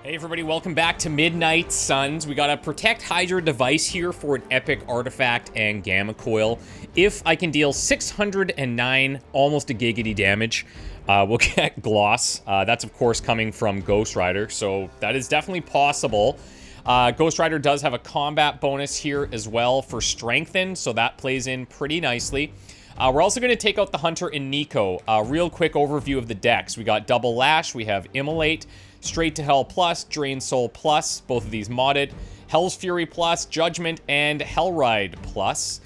Hey everybody, welcome back to Midnight Suns. We got a Protect Hydra device here for an epic artifact and gamma coil. If I can deal 609, almost a giggity damage, we'll get Gloss. That's of course coming from Ghost Rider, so that is definitely possible. Ghost Rider does have a combat bonus here as well for Strengthen, so that plays in pretty nicely. We're also going to take out the Hunter and Nico. Real quick overview of the decks. We got Double Lash, we have Immolate, Straight to Hell Plus, Drain Soul Plus, both of these modded, Hell's Fury Plus, Judgment, and Hellride Plus.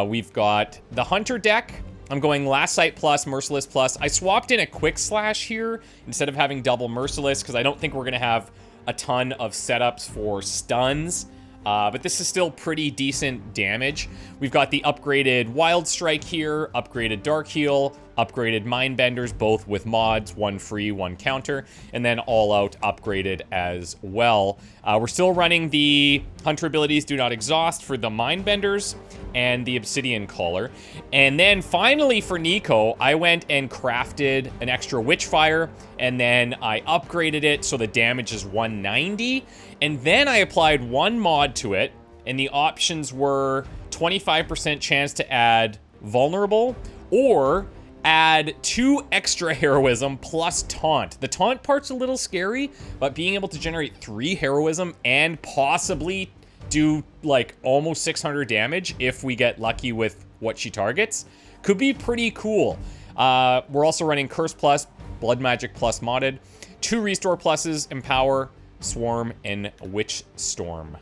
We've got the Hunter deck. I'm going Last Sight Plus, Merciless Plus. I swapped in a Quick Slash here instead of having double Merciless because I don't think we're going to have a ton of setups for stuns. But this is still pretty decent damage. We've got the upgraded Wild Strike here, upgraded Dark Heal, upgraded Mindbenders, both with mods, one free, one counter, and then All Out upgraded as well. We're still running the Hunter abilities Do Not Exhaust for the Mindbenders and the Obsidian Collar. And then finally for Nico, I went and crafted an extra Witchfire, and then I upgraded it so the damage is 190. And then I applied one mod to it, and the options were 25% chance to add Vulnerable, or add 2 extra Heroism plus Taunt. The Taunt part's a little scary, but being able to generate 3 Heroism and possibly do like almost 600 damage if we get lucky with what she targets could be pretty cool. We're also running Curse Plus, Blood Magic Plus modded, 2 Restore Pluses, Empower, Swarm, and Witch Storm.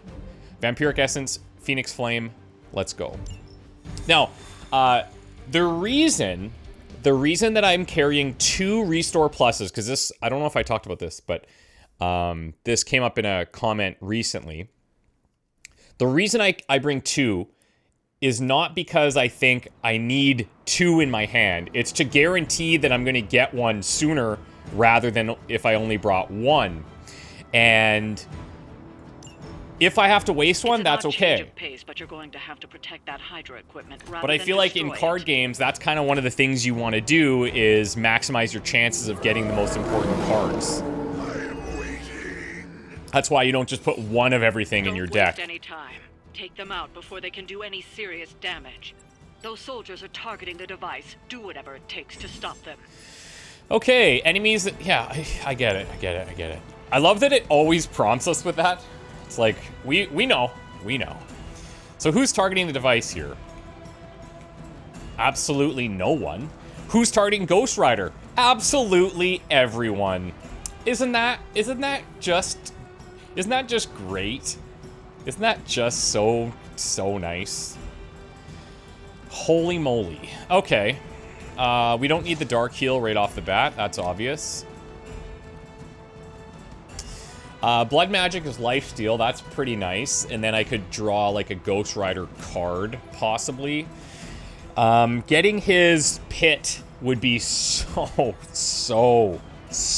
Vampiric Essence, Phoenix Flame, let's go. Now, the reason that I'm carrying 2 Restore Pluses, because this, I don't know if I talked about this, but this came up in a comment recently. The reason I bring 2 is not because I think I need 2 in my hand. It's to guarantee that I'm going to get one sooner rather than if I only brought 1. And if I have to waste one, that's okay. Pace, but you're going to have to protect that Hydra equipment but I feel like in card games, that's kind of one of the things you want to do is maximize your chances of getting the most important cards. That's why you don't just put 1 of everything in your deck. Don't waste any time. Take them out before they can do any serious damage. Those soldiers are targeting the device. Do whatever it takes to stop them. Okay, enemies. Yeah, I get it. I love that it always prompts us with that. It's like, we know. So who's targeting the device here? Absolutely no one. Who's targeting Ghost Rider? Absolutely everyone. Isn't that just great? Isn't that just so nice? Holy moly. Okay. We don't need the Dark Heal right off the bat. That's obvious. Blood Magic is Lifesteal. That's pretty nice. And then I could draw like a Ghost Rider card, possibly. Getting his Pit would be so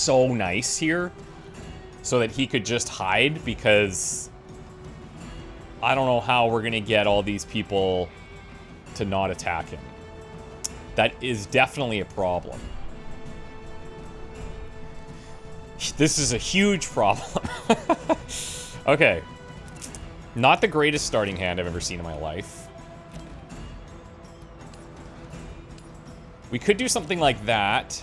nice here. So that he could just hide, because I don't know how we're going to get all these people to not attack him. That is definitely a problem. This is a huge problem. Okay. Not the greatest starting hand I've ever seen in my life. We could do something like that.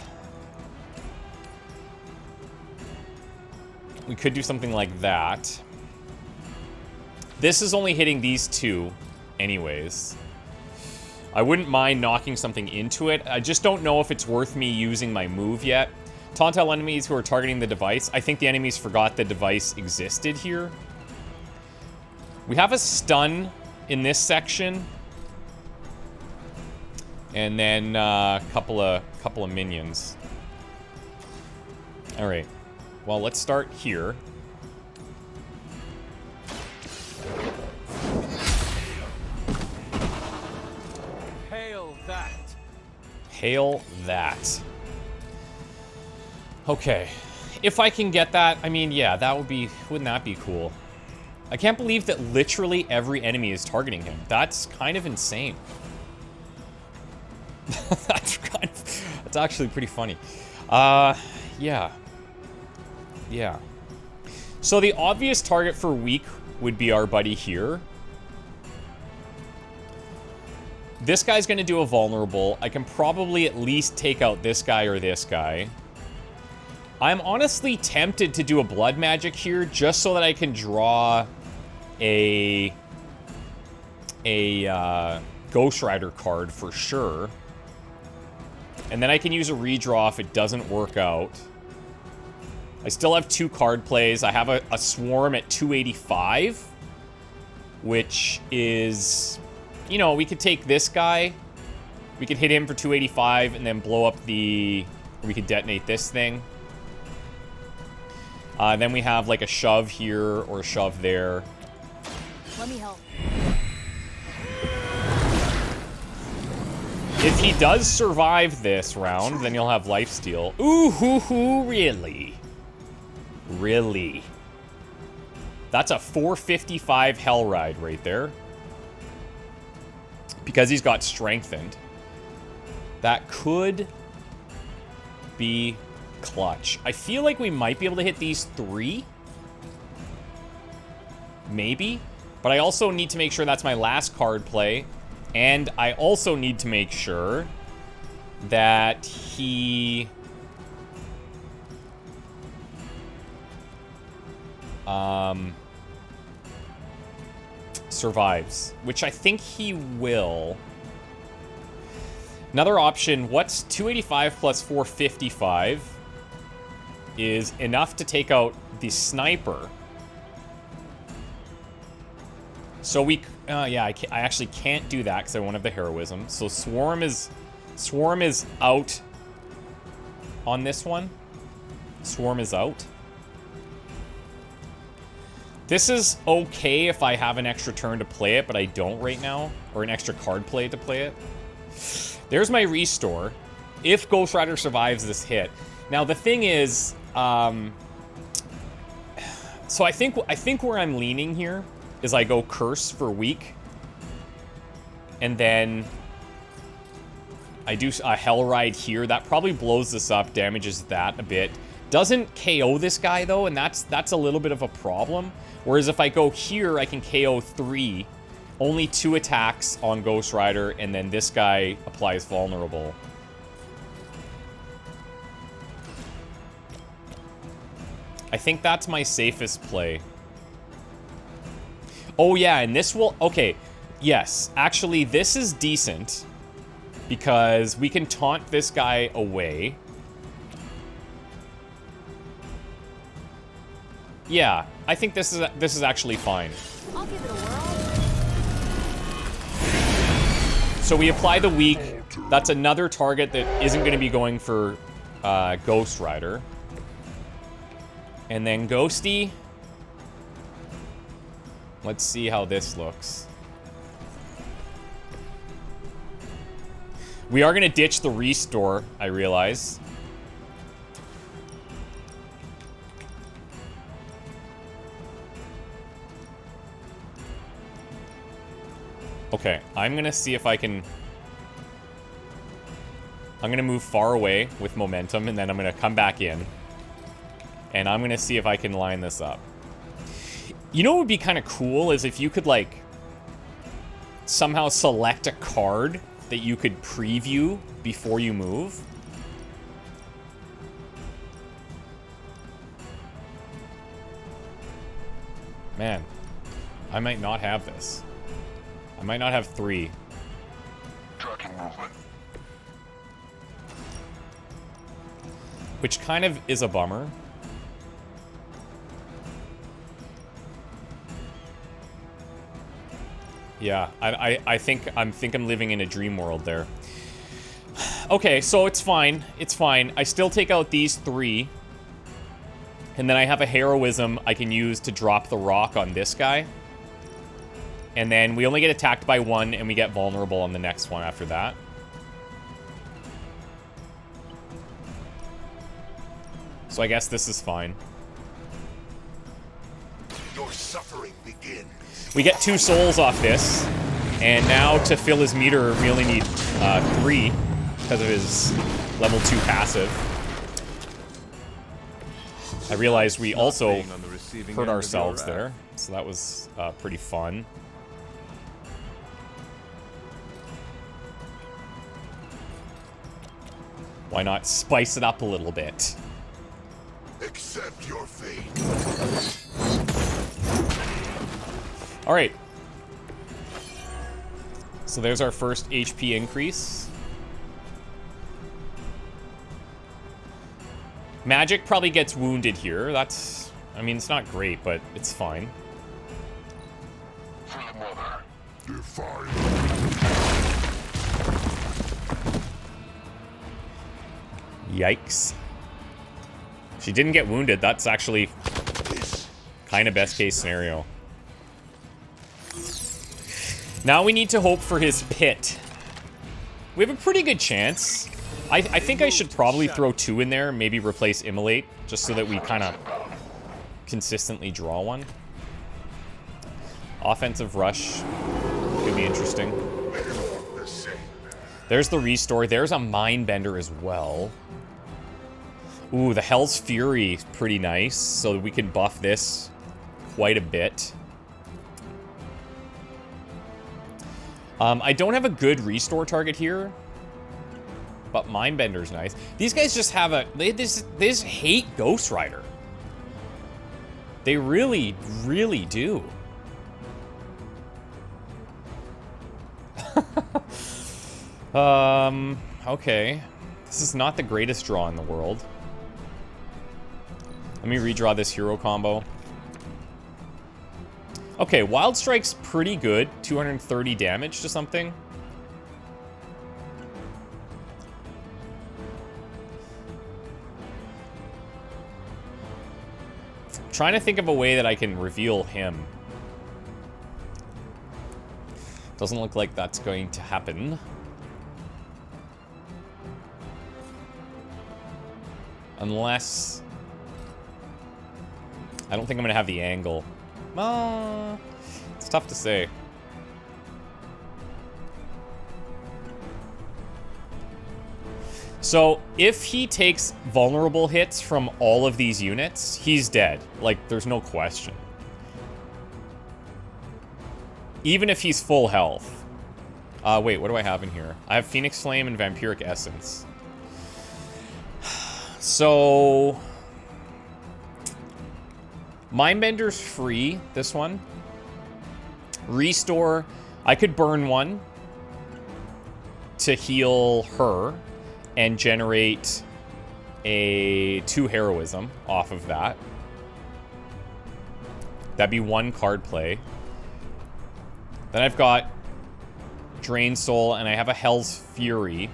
We could do something like that. This is only hitting these 2 anyways. I wouldn't mind knocking something into it. I just don't know if it's worth me using my move yet. Taunt all enemies who are targeting the device. I think the enemies forgot the device existed here. We have a stun in this section. And then a couple of minions. All right. Well, let's start here. Hail that. Hail that. Okay. If I can get that, I mean, yeah, that would be, wouldn't that be cool? I can't believe that literally every enemy is targeting him. That's kind of insane. That's actually pretty funny. Yeah. So the obvious target for weak would be our buddy here. This guy's going to do a vulnerable. I can probably at least take out this guy or this guy. I'm honestly tempted to do a blood magic here just so that I can draw a Ghost Rider card for sure. And then I can use a redraw if it doesn't work out. I still have 2 card plays. I have a Swarm at 285, which is, you know, we could take this guy. We could hit him for 285 and then blow up the... We could detonate this thing. Then we have like a shove here or a shove there. Let me help. If he does survive this round, then he'll have lifesteal. Ooh, hoo, hoo, really? Really? That's a 455 Hell Ride right there. Because he's got strengthened. That could be clutch. I feel like we might be able to hit these 3. Maybe. But I also need to make sure that's my last card play. And I also need to make sure that he... survives. Which I think he will. Another option, what's 285 plus 455 is enough to take out the sniper. So we, yeah, I actually can't do that because I won't have the heroism. So Swarm is out on this one. Swarm is out. This is okay if I have an extra turn to play it, but I don't right now. Or an extra card play to play it. There's my restore. If Ghost Rider survives this hit. Now, the thing is, so I think where I'm leaning here is I go Curse for weak. And then I do a Hell Ride here. That probably blows this up, damages that a bit. Doesn't KO this guy, though, and that's a little bit of a problem. Whereas if I go here, I can KO 3. Only 2 attacks on Ghost Rider, and then this guy applies vulnerable. I think that's my safest play. Oh, yeah, and this will... Okay, yes. Actually, this is decent. Because we can taunt this guy away. Yeah, I think this is actually fine. I'll give it a whirl. So we apply the weak. That's another target that isn't going to be going for Ghost Rider. And then Ghosty. Let's see how this looks. We are going to ditch the restore, I realize. Okay, I'm going to see if I can... I'm going to move far away with momentum, and then I'm going to come back in. And I'm going to see if I can line this up. You know what would be kind of cool is if you could, like, somehow select a card that you could preview before you move. Man, I might not have this. I might not have 3. Tracking movement. Which kind of is a bummer. Yeah, I think I'm living in a dream world there. Okay, so it's fine. It's fine. I still take out these 3. And then I have a heroism I can use to drop the rock on this guy. And then we only get attacked by 1, and we get vulnerable on the next one after that. So I guess this is fine. Your suffering begins. We get 2 souls off this. And now to fill his meter, we only need 3 because of his level 2 passive. I realized we also being on the receiving hurt end of ourselves your there, so that was pretty fun. Why not spice it up a little bit? Accept your fate. All right. So there's our first HP increase. Magic probably gets wounded here. That's, I mean, it's not great, but it's fine. For the mother. Define. Yikes. She didn't get wounded. That's actually kind of best case scenario. Now we need to hope for his pit. We have a pretty good chance. I think I should probably throw 2 in there, maybe replace Immolate, just so that we kind of consistently draw one. Offensive Rush could be interesting. There's the Restore. There's a Mindbender as well. Ooh, the Hell's Fury, pretty nice, so that we can buff this quite a bit. I don't have a good Restore target here, but Mindbender's nice. These guys just have a... They just hate Ghost Rider. They really, really do. Okay. This is not the greatest draw in the world. Let me redraw this hero combo. Okay, Wild Strike's pretty good. 230 damage to something. I'm trying to think of a way that I can reveal him. Doesn't look like that's going to happen. Unless... I don't think I'm going to have the angle. It's tough to say. So, if he takes vulnerable hits from all of these units, he's dead. Like, there's no question. Even if he's full health. Wait, what do I have in here? I have Phoenix Flame and Vampiric Essence. So... Mindbender's free, this one. Restore, I could burn one to heal her and generate a 2 heroism off of that. That'd be 1 card play. Then I've got Drain Soul and I have a Hell's Fury.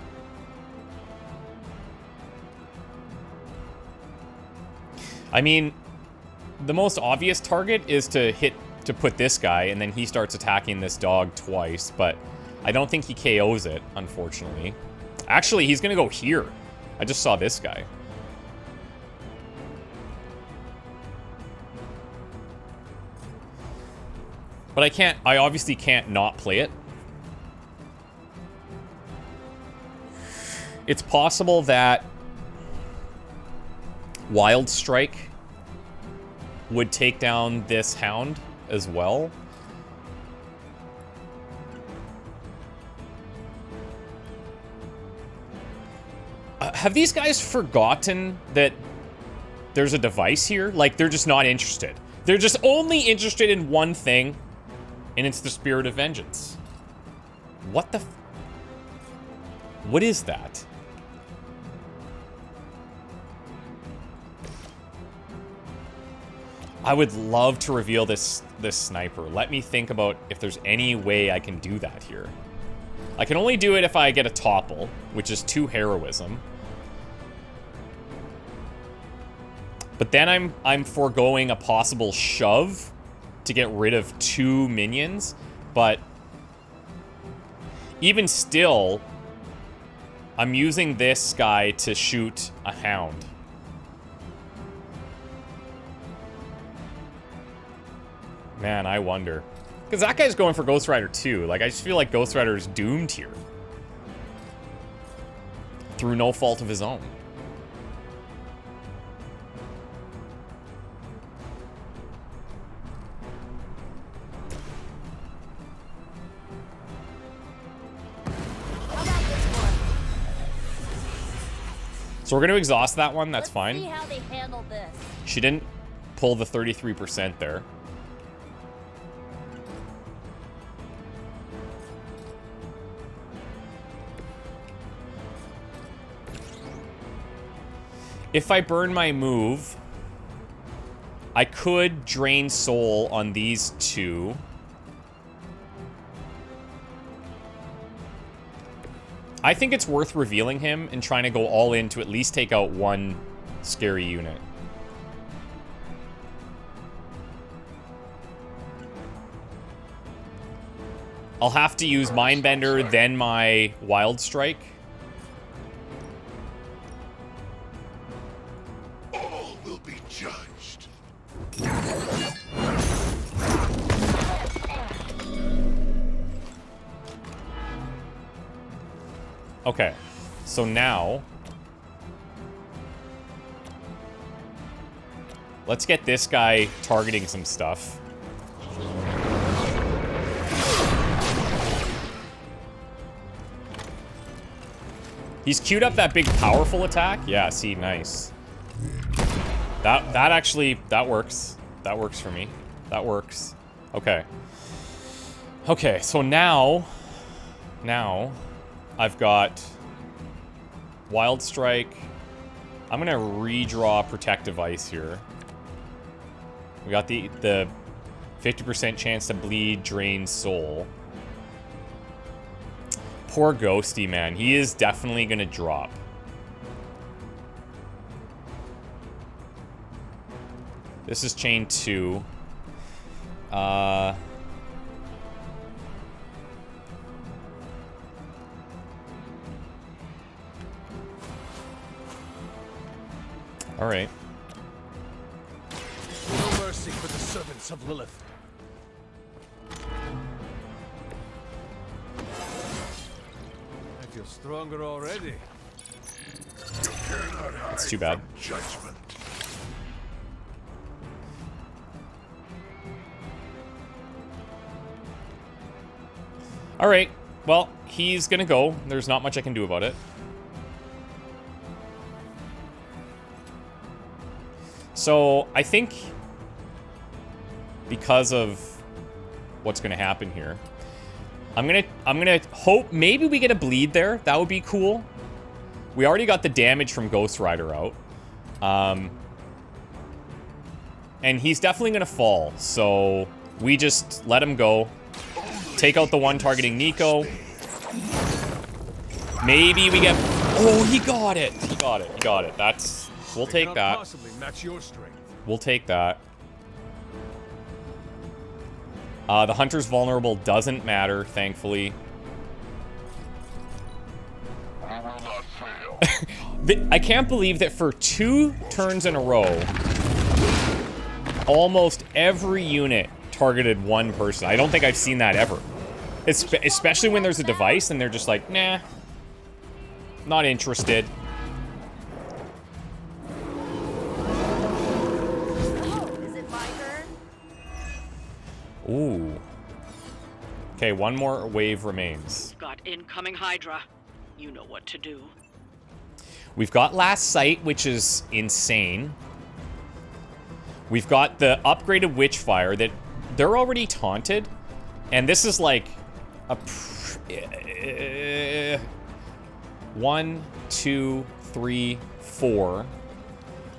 I mean... The most obvious target is to put this guy, and then he starts attacking this dog twice, but I don't think he KOs it, unfortunately. Actually, he's gonna go here. I just saw this guy. But I obviously can't not play it. It's possible that Wild Strike would take down this Hound as well. Have these guys forgotten that there's a device here? Like, they're just not interested. They're just only interested in one thing, and it's the Spirit of Vengeance. What the... What is that? I would love to reveal this sniper. Let me think about if there's any way I can do that here. I can only do it if I get a topple, which is 2 heroism. But then I'm foregoing a possible shove to get rid of 2 minions. But even still, I'm using this guy to shoot a Hound. Man, I wonder. Because that guy's going for Ghost Rider too. Like, I just feel like Ghost Rider is doomed here. Through no fault of his own. So we're going to exhaust that one. That's fine. See how they handle this. She didn't pull the 33% there. If I burn my move, I could drain soul on these two. I think it's worth revealing him and trying to go all in to at least take out one scary unit. I'll have to use Mindbender, then my Wild Strike. All will be judged. Okay, so now let's get this guy targeting some stuff. He's queued up that big powerful attack. Yeah, see, nice. That actually, that works. That works for me. That works. Okay. Okay, so now I've got Wild Strike. I'm gonna redraw Protective Ice here. We got the 50% chance to bleed, drain soul. Poor Ghosty, man. He is definitely gonna drop. This is chain 2. All right. No mercy for the servants of Lilith. I feel stronger already. It's too bad. Judgment. All right. Well, he's gonna go. There's not much I can do about it. So I think because of what's gonna happen here, I'm gonna hope maybe we get a bleed there. That would be cool. We already got the damage from Ghost Rider out. And he's definitely gonna fall. So we just let him go. Take out the one targeting Nico. Maybe we get... Oh, he got it. He got it. He got it. That's... We'll take that. Possibly match your strength. We'll take that. The Hunter's vulnerable doesn't matter, thankfully. We will not fail. I can't believe that for 2 turns in a row, almost every unit targeted one person. I don't think I've seen that ever. Especially when there's a device and they're just like, nah, not interested. Oh, is it my turn? Ooh. Okay, one more wave remains. Got incoming Hydra. You know what to do. We've got Last Sight, which is insane. We've got the upgraded Witchfire that they're already taunted. And this is like a... 1, 2, 3, 4.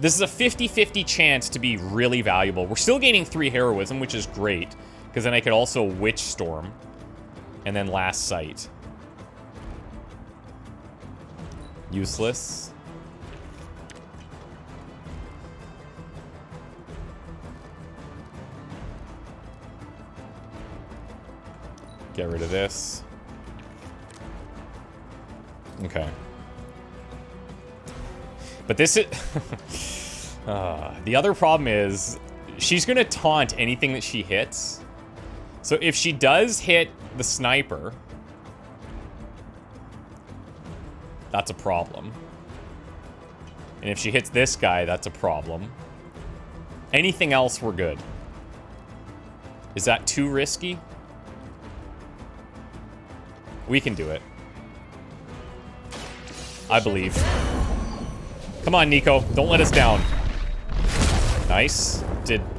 This is a 50-50 chance to be really valuable. We're still gaining 3 heroism, which is great. Because then I could also Witch Storm. And then Last Sight. Useless. Get rid of this. Okay. But this is... the other problem is she's going to taunt anything that she hits. So if she does hit the sniper, that's a problem. And if she hits this guy, that's a problem. Anything else, we're good. Is that too risky? We can do it. I believe. Come on, Nico. Don't let us down. Nice.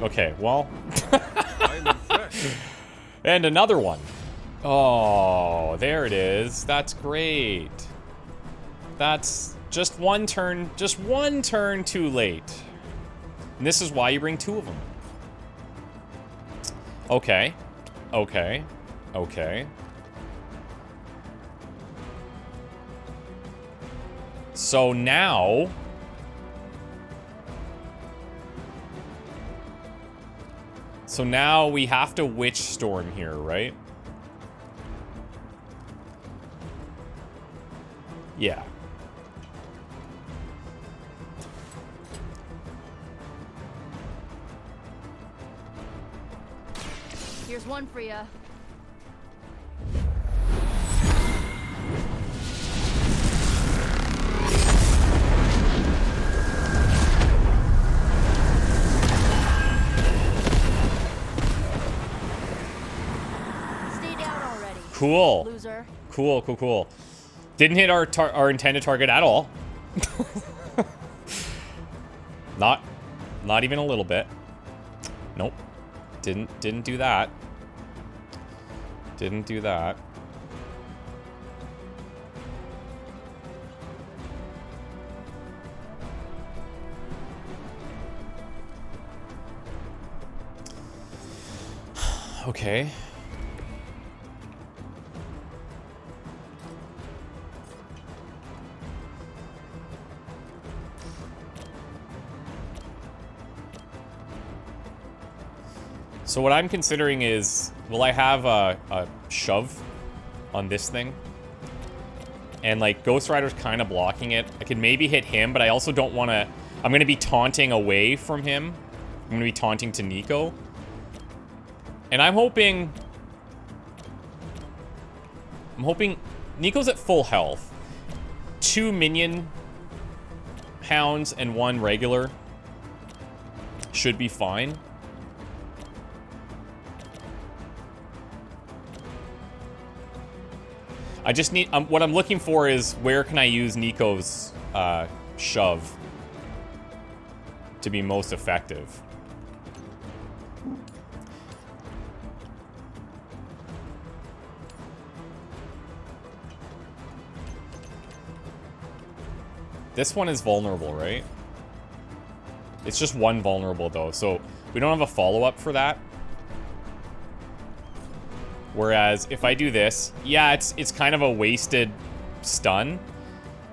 Okay, well. I'm impressed. And another one. Oh, there it is. That's great. That's just one turn too late. And this is why you bring 2 of them. Okay. Okay. Okay. So now... So now we have to witch storm here, right? Yeah. Here's one for ya. Cool. Loser. Cool, cool, cool. Didn't hit our intended target at all. Not even a little bit. Nope. Didn't do that. Didn't do that. Okay. So what I'm considering is, will I have a shove on this thing? And like Ghost Rider's kind of blocking it. I could maybe hit him, but I also don't want to. I'm going to be taunting away from him. I'm going to be taunting to Nico. And I'm hoping Nico's at full health. 2 minion hounds and 1 regular should be fine. I just need, what I'm looking for is where can I use Nico's shove to be most effective. This one is vulnerable, right? It's just 1 vulnerable though, so we don't have a follow-up for that. Whereas if I do this, yeah, it's kind of a wasted stun,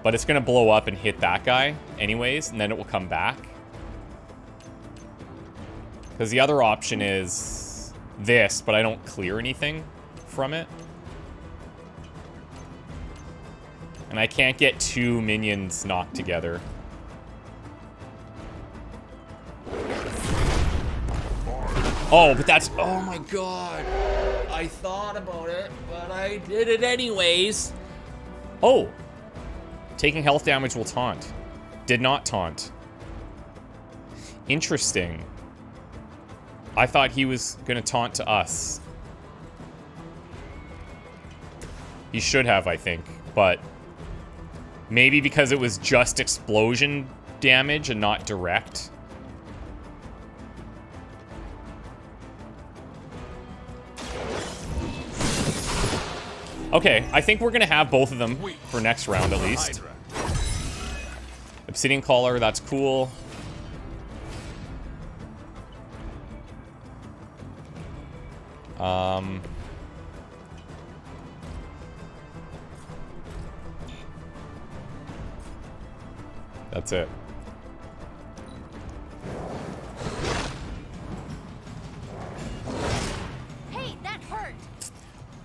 but it's gonna blow up and hit that guy anyways, and then it will come back. Because the other option is this, but I don't clear anything from it. And I can't get 2 minions knocked together. Oh, but that's, oh my god. I thought about it, but I did it anyways. Oh. Taking health damage will taunt. Did not taunt. Interesting. I thought he was gonna taunt to us. He should have, I think, but maybe because it was just explosion damage and not direct. Okay, I think we're gonna have both of them for next round at least. Obsidian Collar, that's cool. That's it. Hey, that hurt.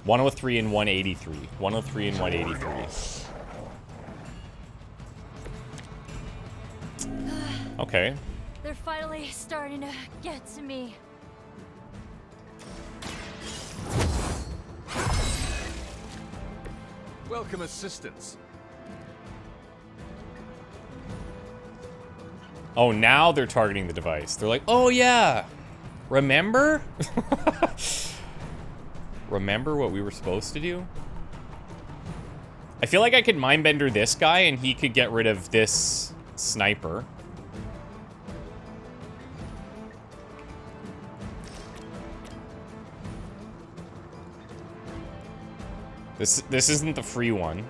103 and 183. 103 and 183. Okay. They're finally starting to get to me. Welcome assistance. Oh, now they're targeting the device. They're like, oh yeah, remember? Remember what we were supposed to do? I feel like I could mindbender this guy and he could get rid of this sniper. This isn't the free one.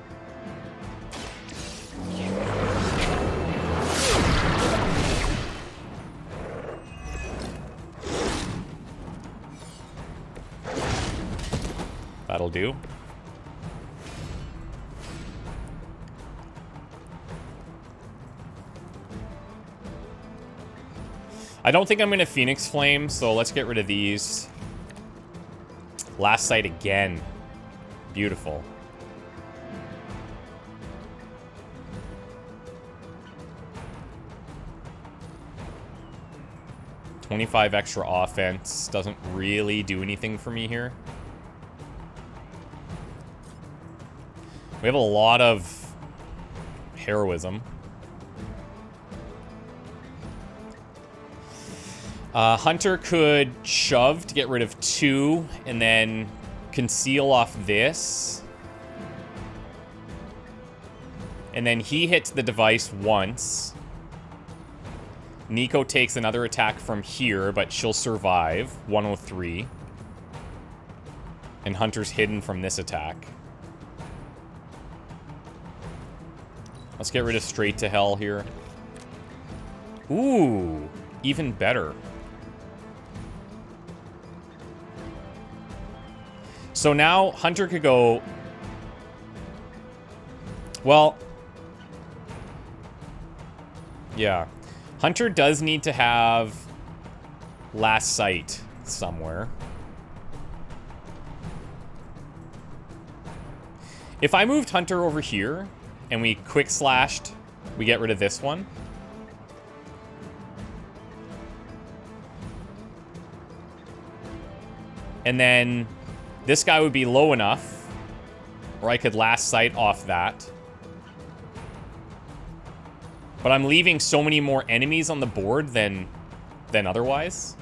That'll do. I don't think I'm going to Phoenix Flame, so let's get rid of these. Last sight again. Beautiful. $25 extra offense doesn't really do anything for me here. We have a lot of heroism. Hunter could shove to get rid of 2 and then conceal off this. And then he hits the device once. Nico takes another attack from here, but she'll survive. 103. And Hunter's hidden from this attack. Let's get rid of straight to hell here. Ooh, even better. So now Hunter could go... Well... Yeah. Hunter does need to have last sight somewhere. If I moved Hunter over here and we quick slashed, we get rid of this one. And then this guy would be low enough where I could last sight off that. But I'm leaving so many more enemies on the board than otherwise.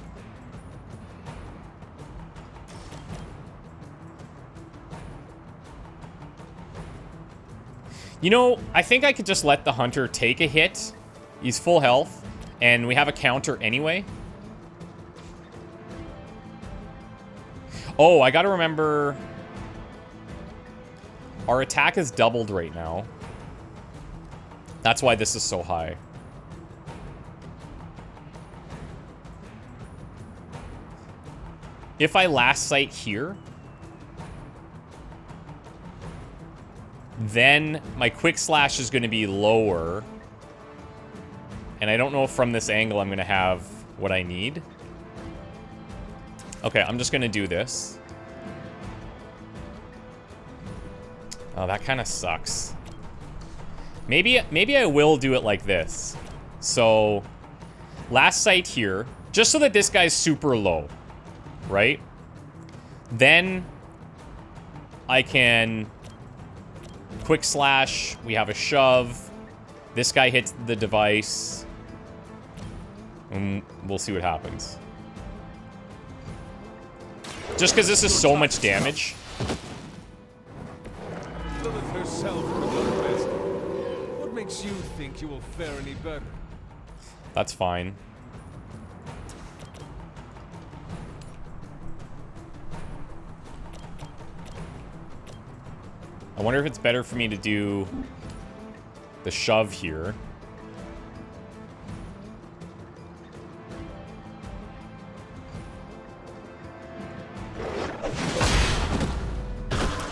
You know, I think I could just let the Hunter take a hit. He's full health, and we have a counter anyway. Oh, I gotta remember... Our attack is doubled right now. That's why this is so high. If I last sight here, then my quick slash is going to be lower. And I don't know if from this angle I'm going to have what I need. Okay, I'm just going to do this. Oh, that kind of sucks. Maybe I will do it like this. So, last sight here, just so that this guy's super low, right? Then I can quick slash, we have a shove. This guy hits the device. And we'll see what happens. Just because this is so much damage. Lilith herself would know best. What makes you think you will fare any better? That's fine. I wonder if it's better for me to do the shove here.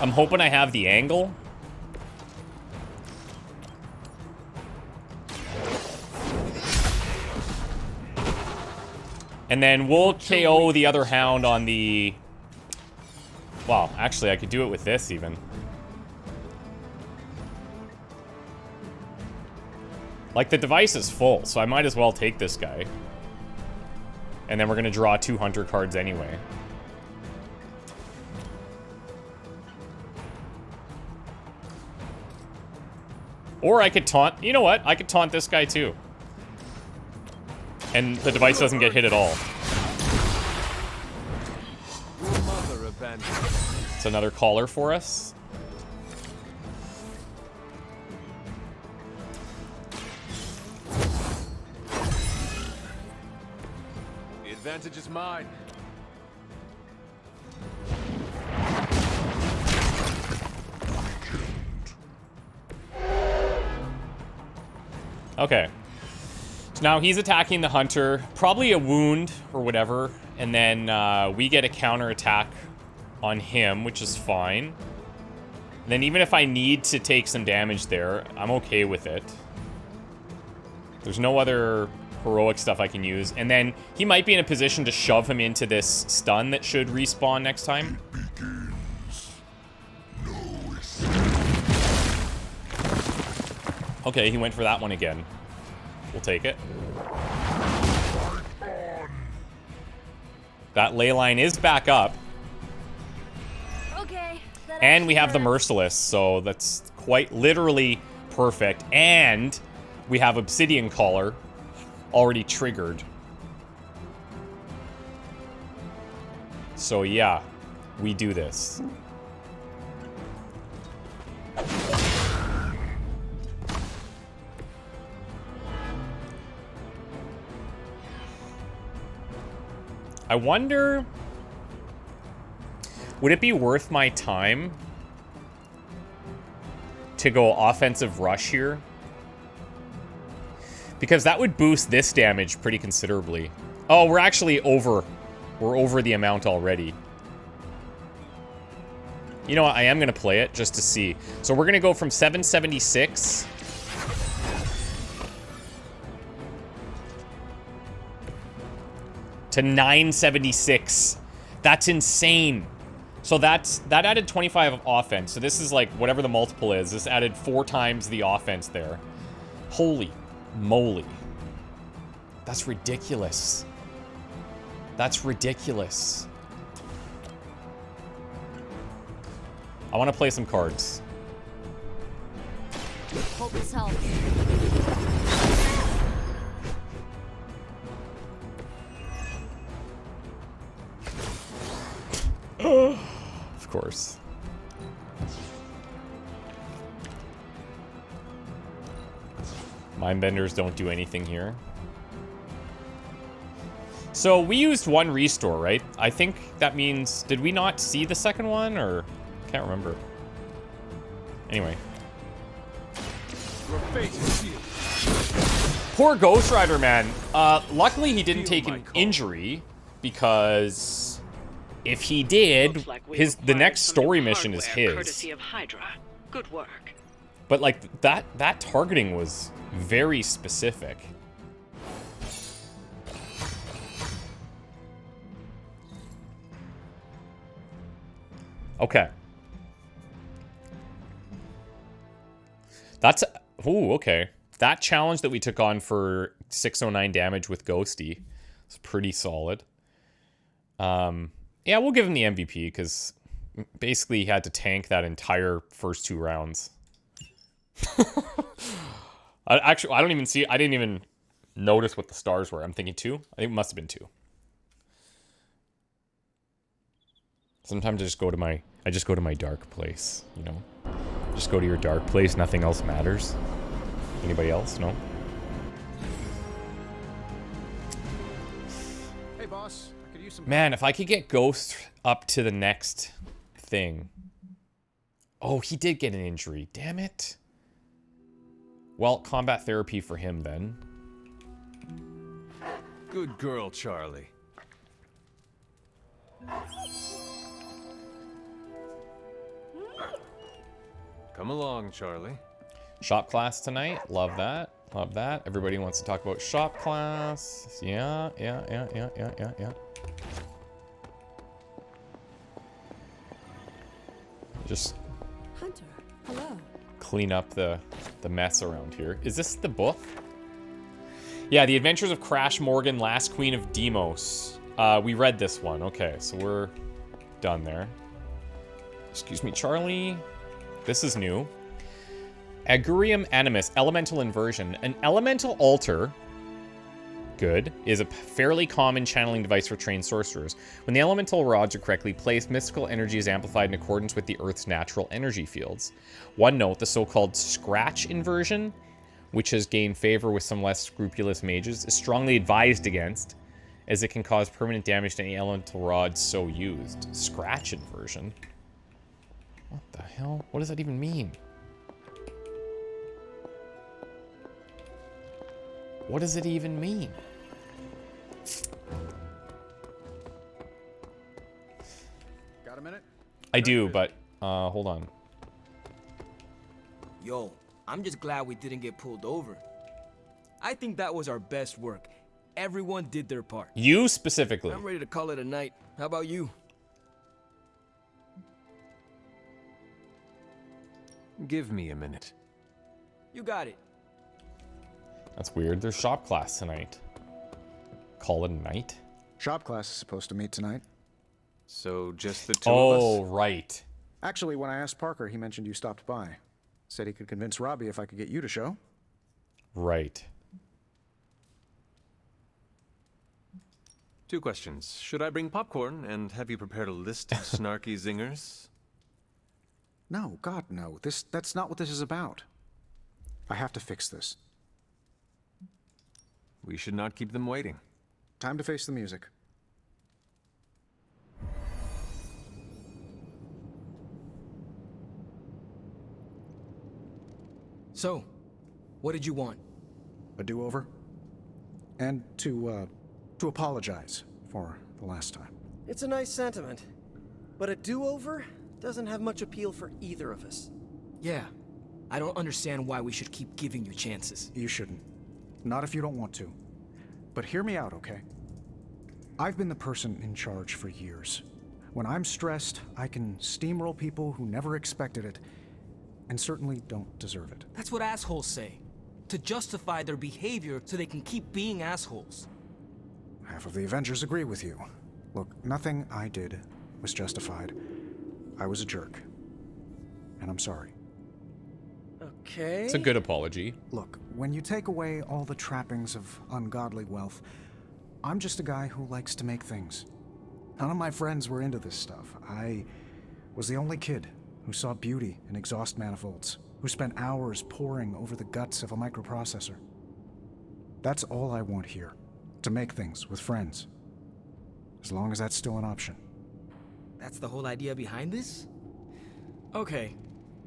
I'm hoping I have the angle. And then we'll KO the other hound on the... Wow, actually, I could do it with this even. Like, the device is full, so I might as well take this guy. And then we're gonna draw 2 Hunter cards anyway. Or I could taunt... You know what? I could taunt this guy too. And the device doesn't get hit at all. Your mother abandoned. It's another caller for us. advantage is mine. Okay. So now he's attacking the hunter. Probably a wound or whatever. And then we get a counterattack on him, which is fine. And then even if I need to take some damage there, I'm okay with it. There's no other heroic stuff I can use. And then he might be in a position to shove him into this stun that should respawn next time. Okay, he went for that one again. We'll take it. That ley line is back up. Okay. And we have the Merciless, so that's quite literally perfect. And we have Obsidian Collar already triggered. So yeah, we do this. I wonder, would it be worth my time to go offensive rush here? Because that would boost this damage pretty considerably. Oh, we're actually over. We're over the amount already. You know what? I am going to play it just to see. So we're going to go from 776... to 976. That's insane. So that added 25 of offense. So this is like whatever the multiple is. This added 4 times the offense there. Holy moly. That's ridiculous. That's ridiculous. I want to play some cards. Hope this helps. Of course. Mindbenders don't do anything here. So we used 1 restore, right? I think that means... Did we not see the second one, or... Can't remember. Anyway. Your fate is sealed. Poor Ghost Rider, man. Luckily he didn't take an injury, because... If he did, the next story mission is his. Courtesy of Hydra. Good work. But like that targeting was very specific. Okay. That's ooh, okay. That challenge that we took on for 609 damage with Ghosty is pretty solid. Yeah, we'll give him the MVP, because basically he had to tank that entire first 2 rounds. Actually, I didn't even notice what the stars were. I'm thinking 2? I think it must have been 2. Sometimes I just go to my dark place, you know? Just go to your dark place, nothing else matters. Anybody else? No? Hey, boss. Man, if I could get Ghost up to the next thing. Oh, he did get an injury. Damn it. Well, combat therapy for him then. Good girl, Charlie. Come along, Charlie. Shop class tonight. Love that. Love that. Everybody wants to talk about shop class. Yeah. Just Hunter, hello. Clean up the mess around here. Is this the book? Yeah, The Adventures of Crash Morgan, Last Queen of Deimos. We read this one. Okay, so we're done there. Excuse me, Charlie. This is new. Agurium Animus, Elemental Inversion. An elemental altar, good, is a fairly common channeling device for trained sorcerers. When the elemental rods are correctly placed, mystical energy is amplified in accordance with the Earth's natural energy fields. One note, the so-called Scratch Inversion, which has gained favor with some less scrupulous mages, is strongly advised against, as it can cause permanent damage to any elemental rod so used. Scratch inversion? What the hell? What does that even mean? What does it even mean? Got a minute? I do, but hold on. Yo, I'm just glad we didn't get pulled over. I think that was our best work. Everyone did their part. You specifically. I'm ready to call it a night. How about you? Give me a minute. You got it. That's weird. There's shop class tonight. Call it a night? Shop class is supposed to meet tonight. So just the two of us? Oh, right. Actually, when I asked Parker, he mentioned you stopped by. Said he could convince Robbie if I could get you to show. Right. 2 questions. Should I bring popcorn and have you prepared a list of snarky zingers? No, God, no. That's not what this is about. I have to fix this. We should not keep them waiting. Time to face the music. So, what did you want? A do-over? And to apologize for the last time. It's a nice sentiment, but a do-over doesn't have much appeal for either of us. Yeah, I don't understand why we should keep giving you chances. You shouldn't. Not if you don't want to. But hear me out, okay? I've been the person in charge for years. When I'm stressed, I can steamroll people who never expected it, and certainly don't deserve it. That's what assholes say. To justify their behavior so they can keep being assholes. Half of the Avengers agree with you. Look, nothing I did was justified. I was a jerk. And I'm sorry. Okay. It's a good apology. Look, when you take away all the trappings of ungodly wealth, I'm just a guy who likes to make things. None of my friends were into this stuff. I was the only kid who saw beauty in exhaust manifolds, who spent hours poring over the guts of a microprocessor. That's all I want here, to make things with friends. As long as that's still an option. That's the whole idea behind this? Okay,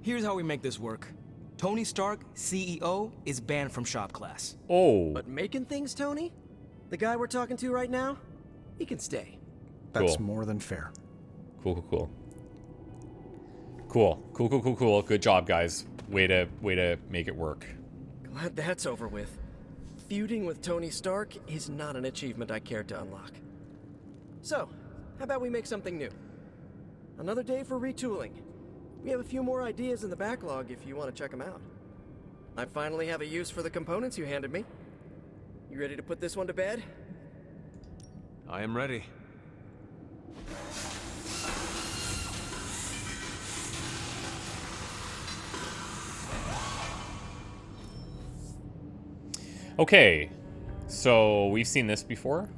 here's how we make this work. Tony Stark, CEO, is banned from shop class. Oh. But making things, Tony? The guy we're talking to right now? He can stay. That's Cool. more than fair. Cool. Cool. Good job, guys. Way to make it work. Glad that's over with. Feuding with Tony Stark is not an achievement I care to unlock. So, how about we make something new? Another day for retooling. We have a few more ideas in the backlog if you want to check them out. I finally have a use for the components you handed me. You ready to put this one to bed? I am ready. Okay, so we've seen this before.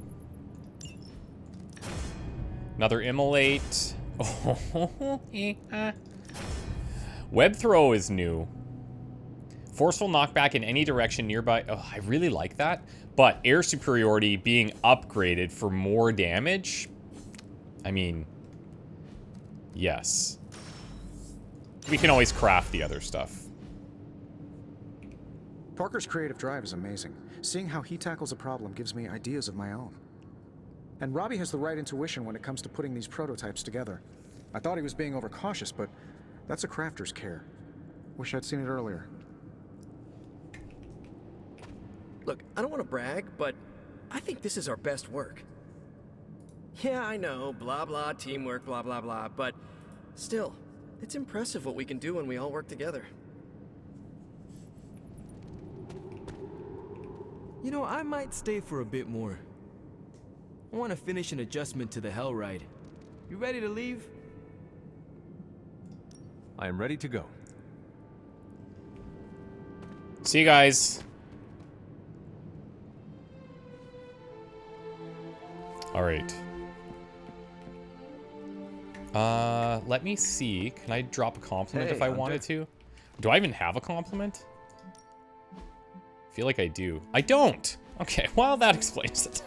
Another immolate. Web throw is new. Forceful knockback in any direction nearby. Oh, I really like that. But air superiority being upgraded for more damage. I mean, yes. We can always craft the other stuff. Parker's creative drive is amazing. Seeing how he tackles a problem gives me ideas of my own. And Robbie has the right intuition when it comes to putting these prototypes together. I thought he was being overcautious, but that's a crafter's care. Wish I'd seen it earlier. Look, I don't want to brag, but I think this is our best work. Yeah, I know, blah blah, teamwork, blah blah blah, but still, it's impressive what we can do when we all work together. You know, I might stay for a bit more. I want to finish an adjustment to the Hell Ride. You ready to leave? I am ready to go. See you guys. All right. Let me see. Can I drop a compliment Hey, if I Hunter. wanted to? Do I even have a compliment? I feel like I do. I don't. Okay, well, that explains it.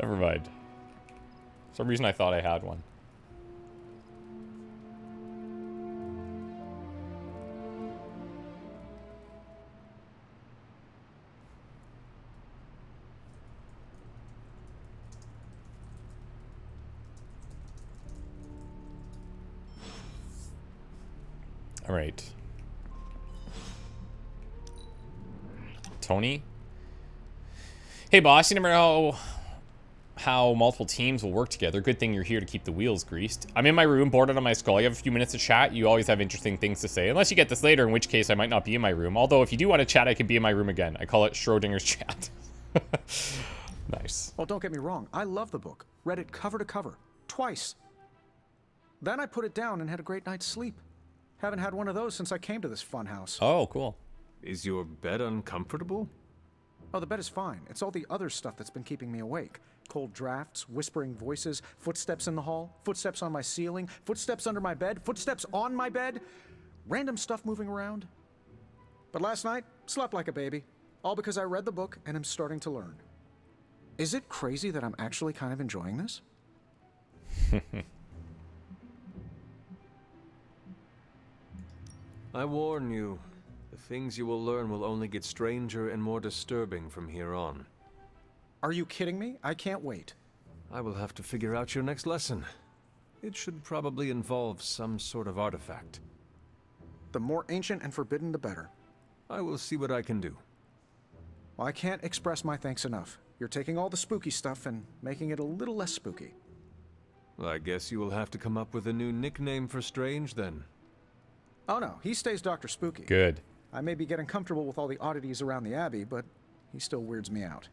Never mind. For some reason I thought I had one. All right. Tony? Hey, boss, you never know how multiple teams will work together. Good thing you're here to keep the wheels greased. I'm in my room, bored out of my skull. You have a few minutes to chat. You always have interesting things to say. Unless you get this later, in which case I might not be in my room. Although, if you do want to chat, I can be in my room again. I call it Schrodinger's chat. Nice. Oh, don't get me wrong. I love the book. Read it cover to cover. Twice. Then I put it down and had a great night's sleep. Haven't had one of those since I came to this fun house. Oh, cool. Is your bed uncomfortable? Oh, the bed is fine. It's all the other stuff that's been keeping me awake. Cold drafts, whispering voices, footsteps in the hall, footsteps on my ceiling, footsteps under my bed, footsteps on my bed, random stuff moving around. But last night, slept like a baby. All because I read the book and am starting to learn. Is it crazy that I'm actually kind of enjoying this? I warn you, the things you will learn will only get stranger and more disturbing from here on. Are you kidding me? I can't wait. I will have to figure out your next lesson. It should probably involve some sort of artifact. The more ancient and forbidden, the better. I will see what I can do. Well, I can't express my thanks enough. You're taking all the spooky stuff and making it a little less spooky. Well, I guess you will have to come up with a new nickname for Strange then. Oh no, he stays Dr. Spooky. Good. I may be getting comfortable with all the oddities around the Abbey, but he still weirds me out.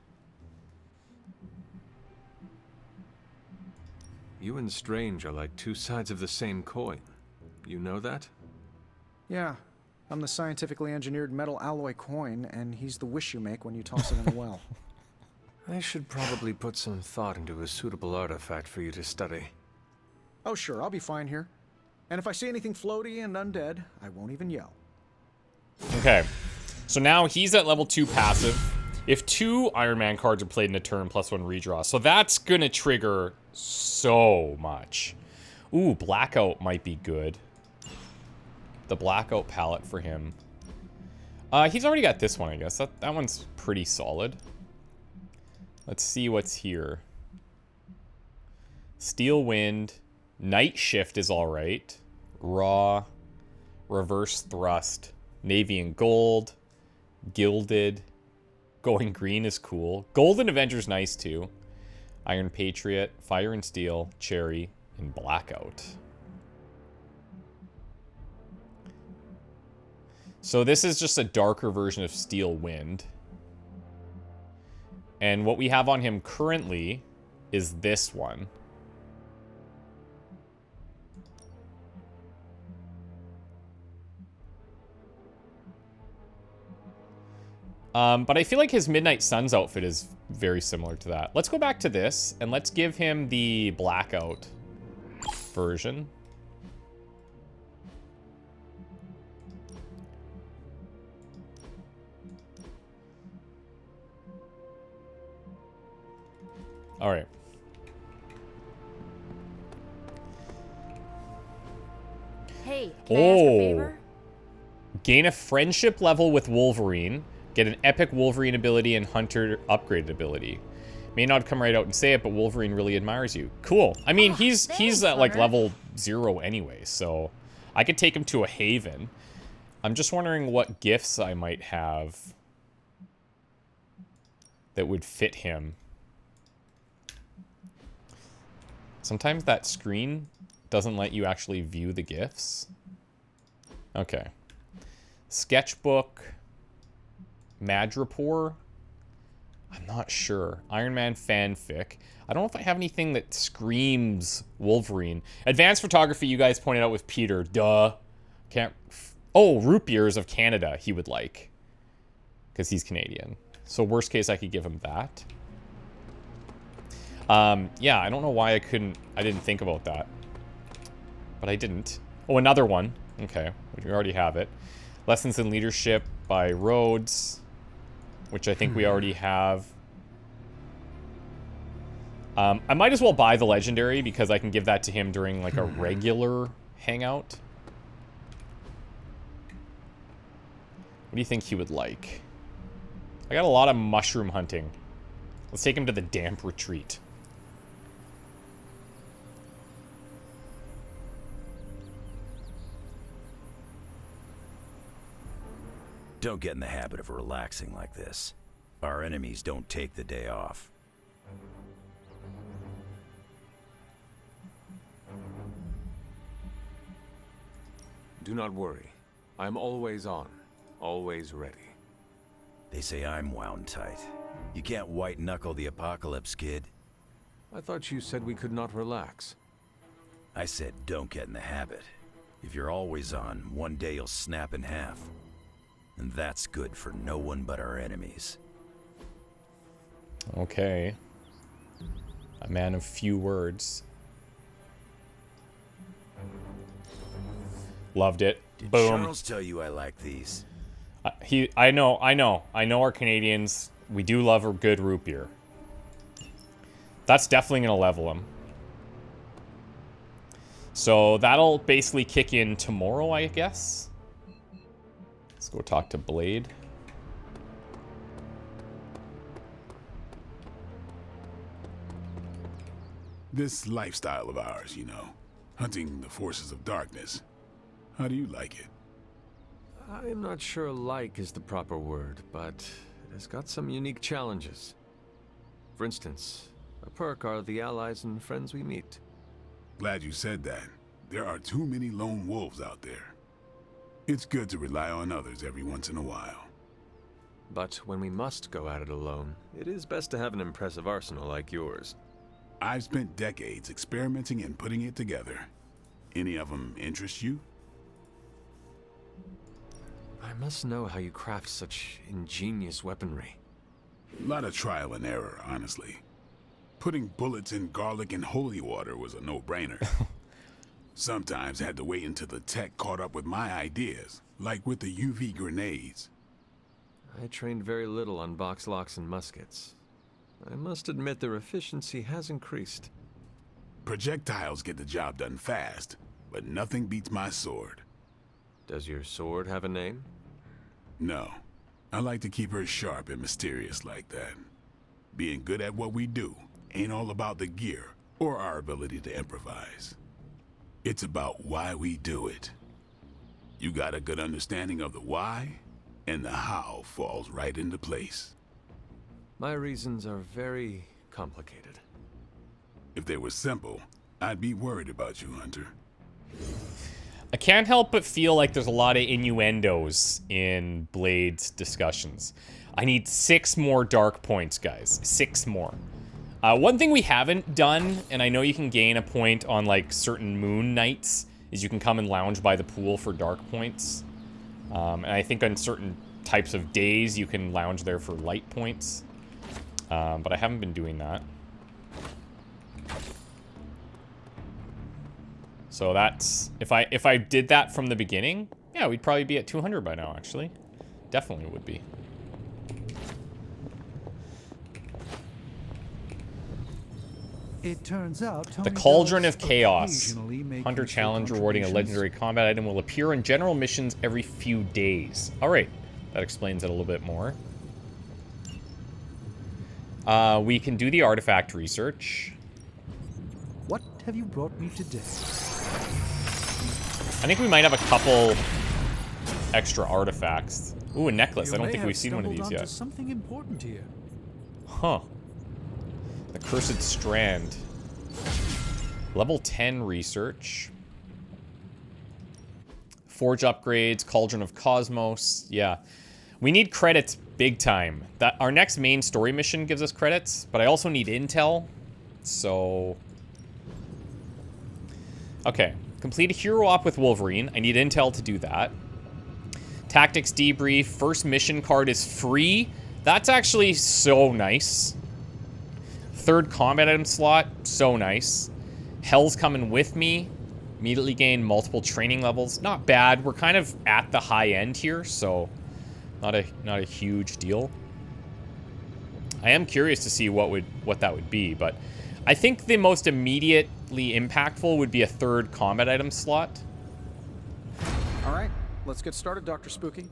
You and Strange are like two sides of the same coin. You know that? Yeah, I'm the scientifically engineered metal alloy coin, and he's the wish you make when you toss it in a well. I should probably put some thought into a suitable artifact for you to study. Oh sure, I'll be fine here. And if I see anything floaty and undead, I won't even yell. Okay. So now he's at level 2 passive. If 2 Iron Man cards are played in a turn, +1 redraw. So that's gonna trigger so much. Ooh, Blackout might be good. The Blackout palette for him. He's already got this one, I guess. That one's pretty solid. Let's see what's here. Steel Wind. Night Shift is alright. Raw. Reverse Thrust. Navy and Gold. Gilded. Going Green is cool. Golden Avenger's nice too. Iron Patriot. Fire and Steel. Cherry. And Blackout. So this is just a darker version of Steel Wind. And what we have on him currently is this one. But I feel like his Midnight Suns outfit is very similar to that. Let's go back to this, and let's give him the Blackout version. All right. Hey, can I ask a favor? Gain a friendship level with Wolverine. Get an epic Wolverine ability and Hunter upgraded ability. May not come right out and say it, but Wolverine really admires you. Cool. I mean, he's at like level 0 anyway, so I could take him to a haven. I'm just wondering what gifts I might have that would fit him. Sometimes that screen doesn't let you actually view the gifts. Okay. Sketchbook. Madripoor. I'm not sure. Iron Man fanfic. I don't know if I have anything that screams Wolverine. Advanced photography, you guys pointed out with Peter. Duh. Can't. Oh, root beers of Canada he would like. Because he's Canadian. So worst case, I could give him that. Yeah, I don't know why I didn't think about that. But I didn't. Oh, another one. Okay, we already have it. Lessons in Leadership by Rhodes, which I think we already have. I might as well buy the legendary because I can give that to him during like a regular hangout. What do you think he would like? I got a lot of mushroom hunting. Let's take him to the damp retreat. Don't get in the habit of relaxing like this. Our enemies don't take the day off. Do not worry. I'm always on, always ready. They say I'm wound tight. You can't white-knuckle the apocalypse, kid. I thought you said we could not relax. I said don't get in the habit. If you're always on, one day you'll snap in half. And that's good for no one but our enemies. Okay. A man of few words. Loved it. Did Boom. Charles tell you I like these? I know our Canadians, we do love a good root beer. That's definitely gonna level him. So that'll basically kick in tomorrow, I guess. Let's go talk to Blade. This lifestyle of ours, you know, hunting the forces of darkness. How do you like it? I'm not sure like is the proper word, but it has got some unique challenges. For instance, a perk are the allies and friends we meet. Glad you said that. There are too many lone wolves out there. It's good to rely on others every once in a while. But when we must go at it alone, it is best to have an impressive arsenal like yours. I've spent decades experimenting and putting it together. Any of them interest you? I must know how you craft such ingenious weaponry. A lot of trial and error, honestly. Putting bullets in garlic and holy water was a no-brainer. Sometimes had to wait until the tech caught up with my ideas, like with the UV grenades. I trained very little on box locks and muskets. I must admit their efficiency has increased. Projectiles get the job done fast, but nothing beats my sword. Does your sword have a name? No. I like to keep her sharp and mysterious like that. Being good at what we do ain't all about the gear or our ability to improvise. It's about why we do it. You got a good understanding of the why, and the how falls right into place. My reasons are very complicated. If they were simple, I'd be worried about you, Hunter. I can't help but feel like there's a lot of innuendos in Blade's discussions. I need 6 more dark points, guys. 6 more. One thing we haven't done, and I know you can gain a point on like certain moon nights, is you can come and lounge by the pool for dark points. And I think on certain types of days you can lounge there for light points. But I haven't been doing that. So that's, if I did that from the beginning, yeah, we'd probably be at 200 by now, actually. Definitely would be. It turns out The Cauldron of Chaos. Hunter challenge rewarding a legendary combat item will appear in general missions every few days. Alright, that explains it a little bit more. We can do the artifact research. What have you brought me today? I think we might have a couple extra artifacts. Ooh, a necklace. I don't think we've seen one of these yet. Something important here. Huh. The Cursed Strand. Level 10 research. Forge upgrades, Cauldron of Cosmos. Yeah. We need credits big time. That our next main story mission gives us credits, but I also need intel. So okay. Complete a hero op with Wolverine. I need intel to do that. Tactics debrief. First mission card is free. That's actually so nice. Third combat item slot. So nice. Hell's coming with me. Immediately gain multiple training levels. Not bad. We're kind of at the high end here, so not a huge deal. I am curious to see what that would be, but I think the most immediately impactful would be a 3rd combat item slot. All right, let's get started, Dr. Spooky.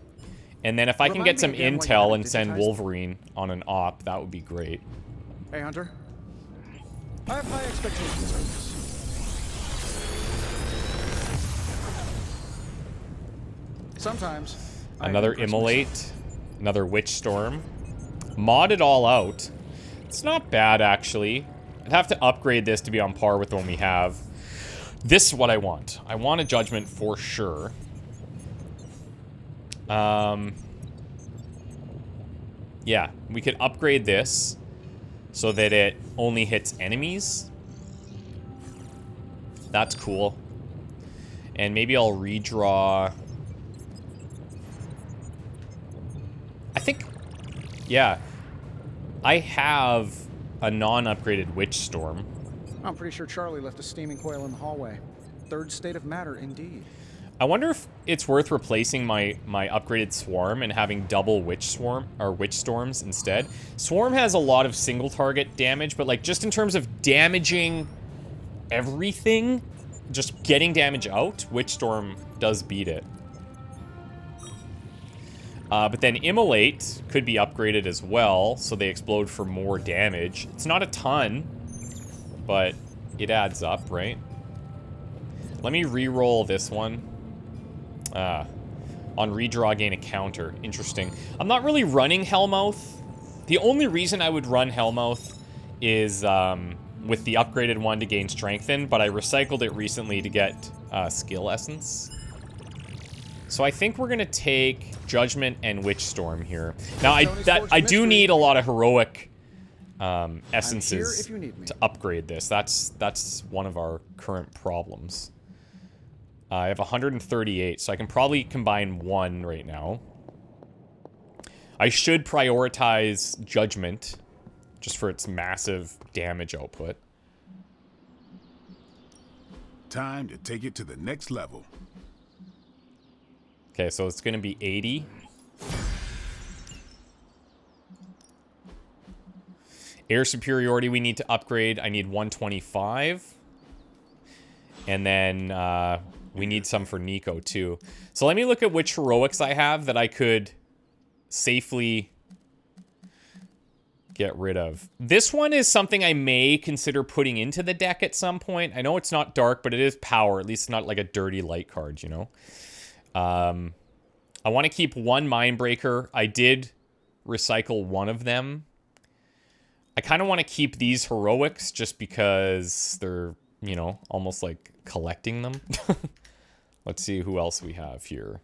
And then if I can Remind get me some again what you intel had and send digitized. Wolverine on an op, that would be great. Hey, Hunter. I have high expectations for this. Sometimes. Another Immolate. Another Witch Storm. Mod it all out. It's not bad, actually. I'd have to upgrade this to be on par with the one we have. This is what I want. I want a Judgment for sure. Yeah, we could upgrade this so that it only hits enemies. That's cool. And maybe I'll redraw. I think, yeah, I have a non-upgraded Witch Storm. I'm pretty sure Charlie left a steaming coil in the hallway. 3rd state of matter, indeed. I wonder if it's worth replacing my upgraded Swarm and having double Witch Storms instead. Swarm has a lot of single target damage, but like just in terms of damaging everything, just getting damage out, Witch Storm does beat it. But then Immolate could be upgraded as well, so they explode for more damage. It's not a ton, but it adds up, right? Let me re-roll this one. On redraw, gain a counter. Interesting. I'm not really running Hellmouth. The only reason I would run Hellmouth is with the upgraded one to gain Strengthen, but I recycled it recently to get Skill Essence. So I think we're going to take Judgment and Witch Storm here. Now, I do need a lot of heroic essences to upgrade this. That's one of our current problems. I have 138, so I can probably combine 1 right now. I should prioritize Judgment, just for its massive damage output. Time to take it to the next level. Okay, so it's going to be 80. Air superiority we need to upgrade. I need 125. And then we need some for Nico too. So let me look at which heroics I have that I could safely get rid of. This one is something I may consider putting into the deck at some point. I know it's not dark, but it is power. At least it's not like a dirty light card, you know? I want to keep 1 Mindbreaker. I did recycle 1 of them. I kind of want to keep these heroics just because they're, you know, almost like collecting them. Let's see who else we have here.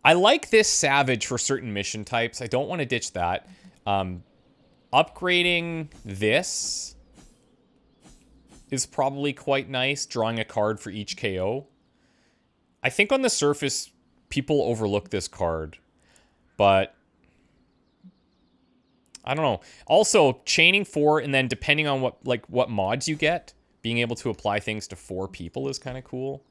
I like this Savage for certain mission types. I don't want to ditch that. Upgrading this is probably quite nice. Drawing a card for each KO. I think on the surface, people overlook this card. But I don't know. Also, chaining 4 and then depending on what mods you get, being able to apply things to 4 people is kind of cool.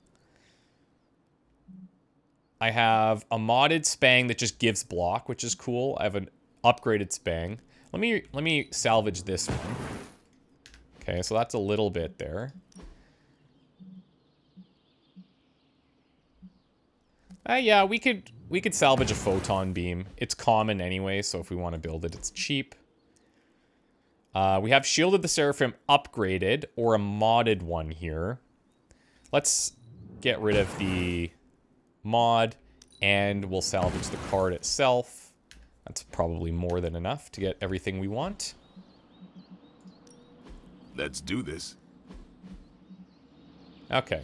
I have a modded Spang that just gives block, which is cool. I have an upgraded Spang. Let me salvage this one. Okay, so that's a little bit there. Yeah, we could salvage a photon beam. It's common anyway, so if we want to build it, it's cheap. We have Shield of the Seraphim upgraded, or a modded one here. Let's get rid of the mod, and we'll salvage the card itself. That's probably more than enough to get everything we want. Let's do this. Okay.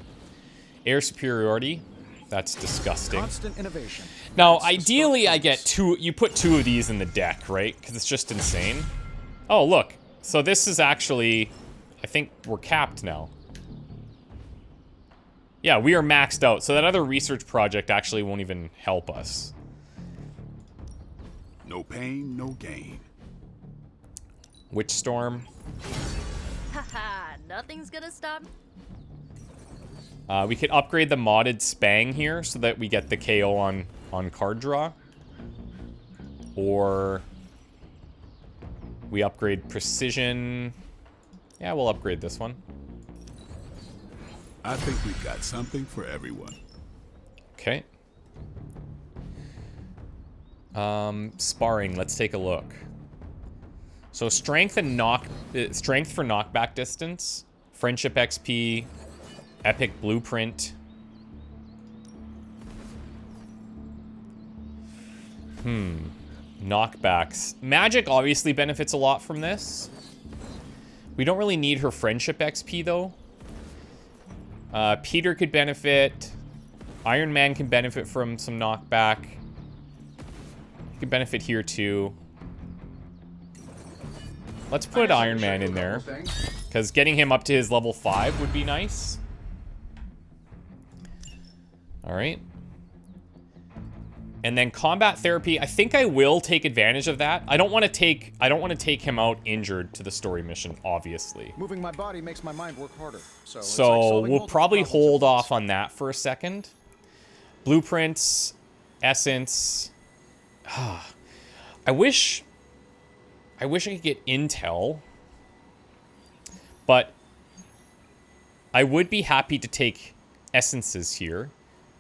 Air superiority. That's disgusting. Constant innovation. Now, ideally, I get 2. You put 2 of these in the deck, right? Because it's just insane. Oh, look. So this is actually... I think we're capped now. Yeah, we are maxed out. So that other research project actually won't even help us. No pain, no gain. Witch Storm. Haha, nothing's gonna stop. We could upgrade the modded Spang here so that we get the KO on card draw. Or we upgrade Precision. Yeah, we'll upgrade this one. I think we've got something for everyone. Okay. Sparring, let's take a look. So strength and strength for knockback distance, friendship XP, epic blueprint. Knockbacks. Magic obviously benefits a lot from this. We don't really need her friendship XP though. Peter could benefit. Iron Man can benefit from some knockback. He could benefit here too. Let's put Iron Man in there, because getting him up to his level 5 would be nice. Alright. And then combat therapy, I think I will take advantage of that. I don't want to take him out injured to the story mission, obviously. Moving my body makes my mind work harder. So it's like So solving we'll multiple probably problems hold at once. off on that for a second. Blueprints, essence. I wish I could get intel, but I would be happy to take essences here.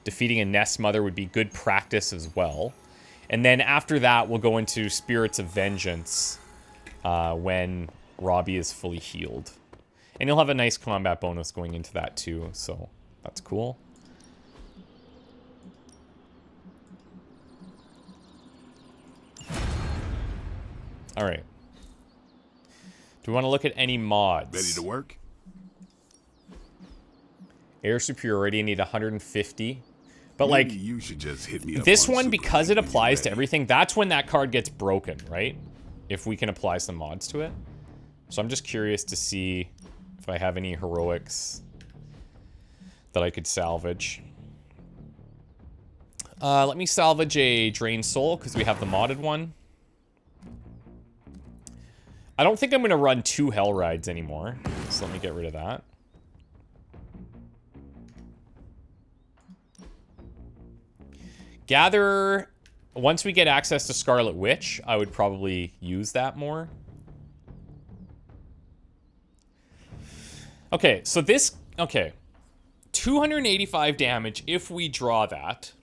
Defeating a Nest Mother would be good practice as well. And then after that, we'll go into Spirits of Vengeance when Robbie is fully healed. And you'll have a nice combat bonus going into that too, so that's cool. Alright. Do we want to look at any mods? Ready to work? Air superiority, I need 150. But Maybe like, you should just hit me up this on one, Super because it when you're applies to ready. everything, that's when that card gets broken, right? If we can apply some mods to it. So I'm just curious to see if I have any heroics that I could salvage. Let me salvage a Drain Soul, because we have the modded one. I don't think I'm going to run 2 Hell Rides anymore, so let me get rid of that. Gather, once we get access to Scarlet Witch, I would probably use that more. Okay, so this, okay. 285 damage, if we draw that,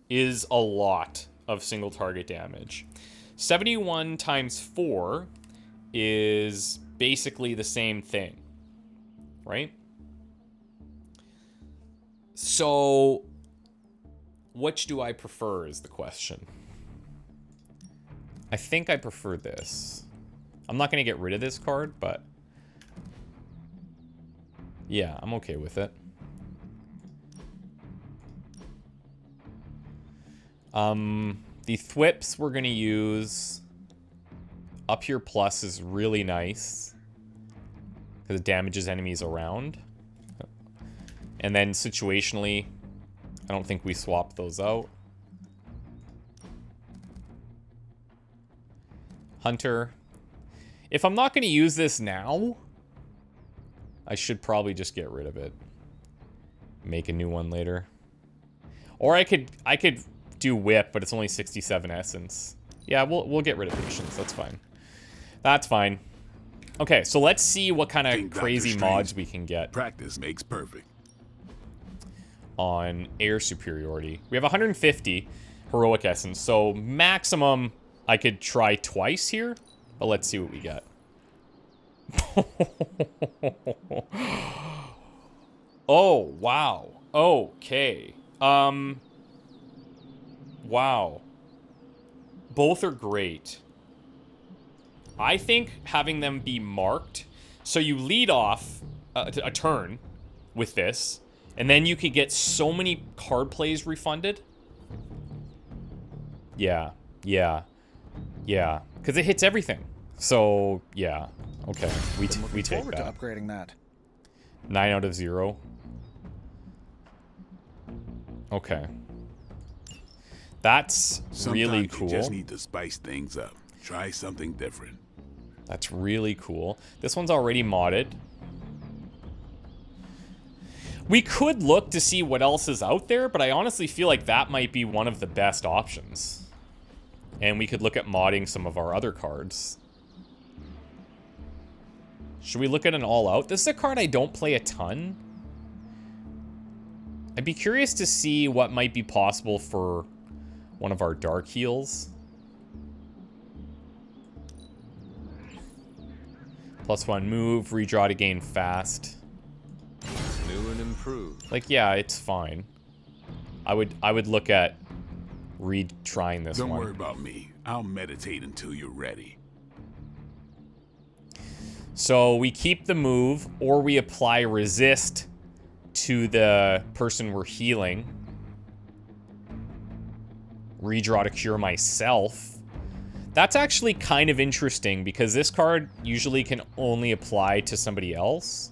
is a lot of single target damage. 71 times 4 is basically the same thing, right? So, which do I prefer is the question. I think I prefer this. I'm not going to get rid of this card, but yeah, I'm okay with it. The Thwips we're going to use. Up here plus is really nice, because it damages enemies around. And then situationally, I don't think we swap those out. Hunter. If I'm not going to use this now, I should probably just get rid of it. Make a new one later. Or I could do Whip, but it's only 67 essence. Yeah, we'll get rid of Patience. That's fine. That's fine. Okay, so let's see what kind of crazy mods we can get. Practice makes perfect. On air superiority. We have 150 heroic essence, so maximum I could try twice here, but let's see what we get. Oh, wow. Okay. Wow. Both are great. I think having them be marked, so you lead off a turn with this, and then you could get so many card plays refunded. Yeah, yeah, yeah, because it hits everything. So yeah, okay, we take forward that. to upgrading that. 9 out of 0. Okay, that's really cool. You just need to spice things up. Try something different. That's really cool. This one's already modded. We could look to see what else is out there, but I honestly feel like that might be one of the best options. And we could look at modding some of our other cards. Should we look at an all-out? This is a card I don't play a ton. I'd be curious to see what might be possible for one of our dark heals. +1 move, redraw to gain fast. New and improved. Like, yeah, it's fine. I would look at retrying this one. Don't worry about me. I'll meditate until you're ready. So we keep the move, or we apply resist to the person we're healing. Redraw to cure myself. That's actually kind of interesting because this card usually can only apply to somebody else.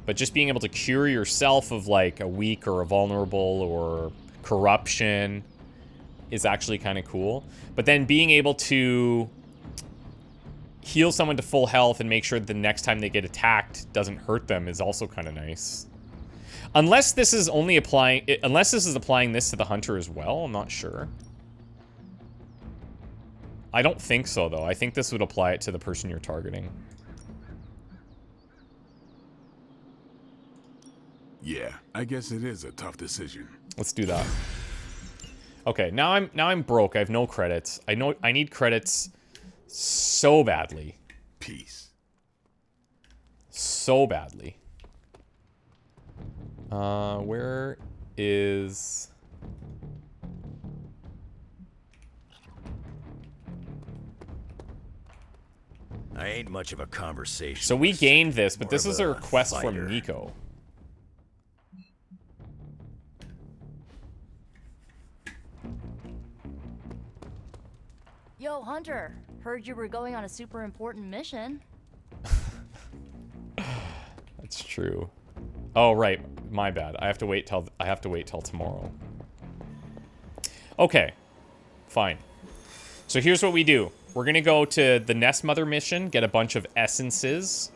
But just being able to cure yourself of like a weak or a vulnerable or corruption is actually kind of cool. But then being able to heal someone to full health and make sure that the next time they get attacked doesn't hurt them is also kind of nice. Unless this is only applying, unless this is applying this to the hunter as well, I'm not sure. I don't think so though. I think this would apply it to the person you're targeting. Yeah, I guess it is a tough decision. Let's do that. Okay, now I'm broke. I have no credits. I know I need credits so badly. Peace. So badly. Where is... I ain't much of a conversation. So we gained this, but this is a More of a request fighter. from Nico. Yo, Hunter. Heard you were going on a super important mission. That's true. Oh, right. My bad. I have to wait till tomorrow. Okay. Fine. So here's what we do. We're going to go to the Nest Mother mission, get a bunch of essences.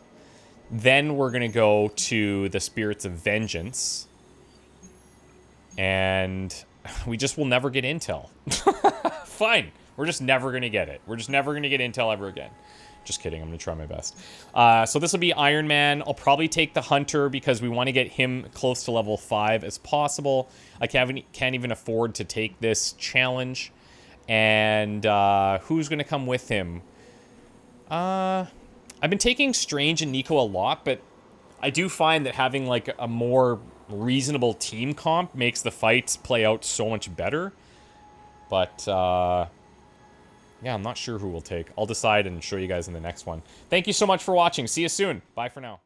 Then we're going to go to the Spirits of Vengeance. And we just will never get intel. Fine. We're just never going to get it. We're just never going to get intel ever again. Just kidding. I'm going to try my best. So this will be Iron Man. I'll probably take the Hunter because we want to get him close to level 5 as possible. I can't even afford to take this challenge. And who's going to come with him? I've been taking Strange and Nico a lot, but I do find that having like a more reasonable team comp makes the fights play out so much better. But yeah, I'm not sure who we'll take. I'll decide and show you guys in the next one. Thank you so much for watching. See you soon. Bye for now.